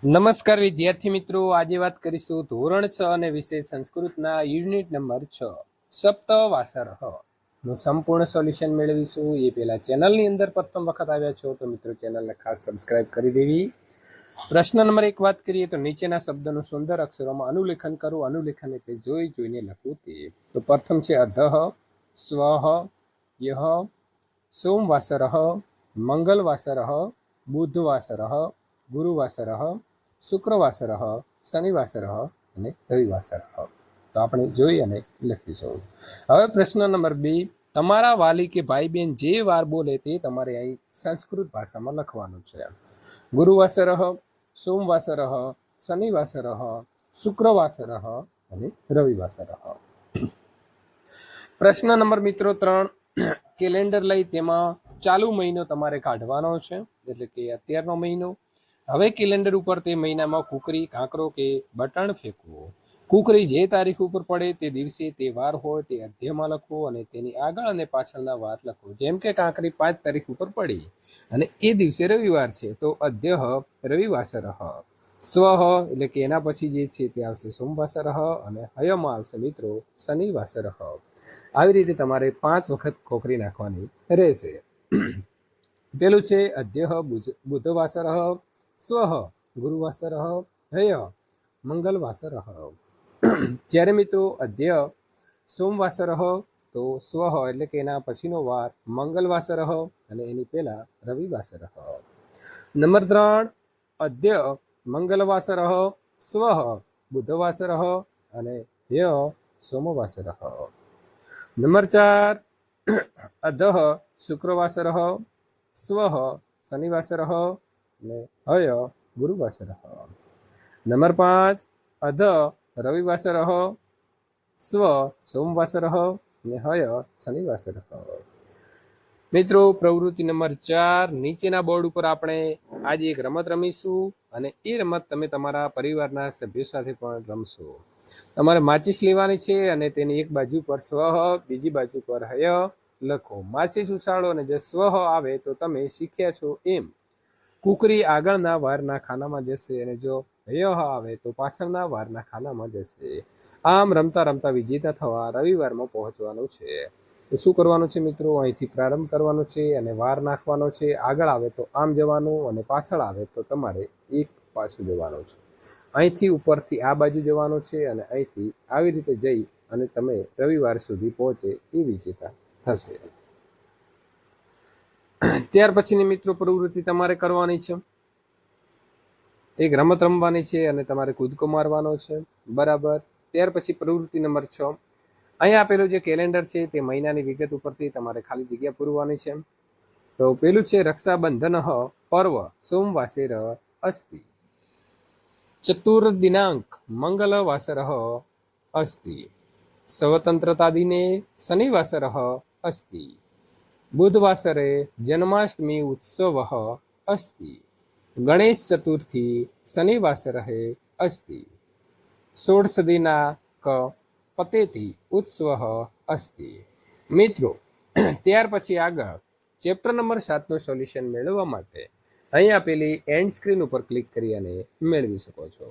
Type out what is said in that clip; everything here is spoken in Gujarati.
નમસ્કાર વિદ્યાર્થી મિત્રો, આજે વાત કરીશું ધોરણ 6 અને વિષય સંસ્કૃતના યુનિટ નંબર 6 સપ્તવાસરઃ નું સંપૂર્ણ સોલ્યુશન મેળવીશું. એ પહેલા ચેનલની અંદર પ્રથમ વખત આવ્યા છો તો મિત્રો ચેનલને ખાસ સબસ્ક્રાઇબ કરી દેવી. પ્રશ્ન નંબર 1 વાત કરીએ તો નીચેના શબ્દનું સુંદર અક્ષરોમાં અનુલેખન કરો. અનુલેખન એટલે જોઈને લખવું તે. તો પ્રથમ છે અધઃ, સ્વઃ, યઃ, સોમવાસરઃ, મંગલવાસરઃ, બુધવાસરઃ, ગુરુવાસરઃ, શુક્રવાસરઃ, શનિવાસરઃ અને રવિવાસરઃ. તો આપણે જોઈ અને લખીશું. હવે પ્રશ્ન નંબર 2, તમારા વાલી કે ભાઈ બહેન જે વાર બોલે તે તમારે અહીં સંસ્કૃત ભાષામાં લખવાનું છે. ગુરુવાસરઃ, સોમવાસરઃ, શનિવાસરઃ, શુક્રવાસરઃ અને રવિવાસરઃ. પ્રશ્ન નંબર મિત્રો 3, કેલેન્ડર લઈ તેમાં ચાલુ મહિનો તમારે કાઢવાનો છે, એટલે કે અત્યારનો મહિનો. હવે કેલેન્ડર ઉપર તે મહિનામાં કુકરી, કાંકરો કે બટણ ફેંકવો. કુકરી જે તારીખ ઉપર પડે તે દિવસે તે વાર હોય તે અધ્યયમાં લખવો અને તેની આગળ અને પાછળના વાર લખવો. જેમ કે કાંકરી 5 તારીખ ઉપર પડી અને એ દિવસે રવિવાર છે તો અધ્યઃ રવિવાસરઃ. સ્વઃ એટલે કે એના પછી જે છે તે આવશે સોમવાસરઃ અને હયમાં આવશે મિત્રો શનિવાસરઃ. આવી રીતે તમારે 5 વખત ખોખરી નાખવાની રહેશે. પેલું છે અધ્યઃ બુધવાસરઃ, સ્વઃ ગુરુવાસરઃ, હય મંગલવાસરઃ. જ્યારે મિત્રો અધ્યય સોમવાસરઃ તો સ્વઃ એટલે કે એના પછીનો વાર મંગલવાસરઃ અને એની પહેલા રવિવાસરઃ. નંબર 3, અધ્ય મંગલવાસરઃ, સ્વઃ બુધવાસરઃ અને હય સોમવાસરઃ. નંબર 4, અધઃ શુક્રવાસરઃ, સ્વઃ શનિવાસરઃ અને હય ગુરુવાસરઃ. નંબર 5, અધઃ રવિવાસરઃ, સ્વ સોમવાસરઃ અને હય શનિવાસરઃ. મિત્રો પ્રવૃત્તિ નંબર 4, નીચેના બોર્ડ ઉપર આપણે આજે એક રમત રમીશું અને એ રમત તમે તમારા પરિવારના સભ્યો સાથે પણ રમશો. તમારે માચીસ લેવાની છે અને તેની એક બાજુ પર સ્વઃ, બીજી બાજુ પર હય લખો. માચીસ ઉછાળો અને જો સ્વઃ આવે તો તમે શીખ્યા છો એમ કુકરી આગળના વારના ખાનામાં જશે અને જો હય આવે તો પાછળના વારના ખાનામાં જશે. આમ રમતા રમતા વિજેતા થવા રવિવારમાં પહોંચવાનું છે. તો શું કરવાનું છે મિત્રો, અહીંથી પ્રારંભ કરવાનો છે અને વાર નાખવાનો છે. આગળ આવે તો આમ જવાનું અને પાછળ આવે તો તમારે એક પાછું જવાનું છે. અહીંથી ઉપરથી આ બાજુ જવાનું છે અને અહીંથી આવી રીતે જઈ અને તમે રવિવાર સુધી પહોંચે એ વિજેતા થશે. ત્યાર પછીની મિત્રો પ્રવૃત્તિ તમારે કરવાની છે. એક રમત રમવાની છે અને તમારે કૂદકો મારવાનો છે, બરાબર. ત્યાર પછી પ્રવૃત્તિ નંબર 6, અહીંયા આપેલું જે કેલેન્ડર છે તે મહિનાની વિગત ઉપરથી તમારે ખાલી જગ્યા પૂરવાની છે. તો પેલું છે રક્ષાબંધન પર્વ સોમવાસેર અસ્તિ, ચતુર્દિનાંક મંગલવાસર અસ્તિ, સ્વતંત્રતા દિને શનિવાસર અસ્તિ, બુધવાસરે જન્માષ્ટમી ઉત્સવ અસ્તિ, ગણેશ ચતુર્થી શનિવાસરે અસ્તિ, ષોડશ દિનાંક પતેતિ ઉત્સવ અસ્તિ. મિત્રો ત્યાર પછી આગળ ચેપ્ટર નંબર 7નું સોલ્યુશન મેળવવા માટે અહીં આપેલી એન્ડ સ્ક્રીન ઉપર ક્લિક કરી અને મેળવી શકો છો.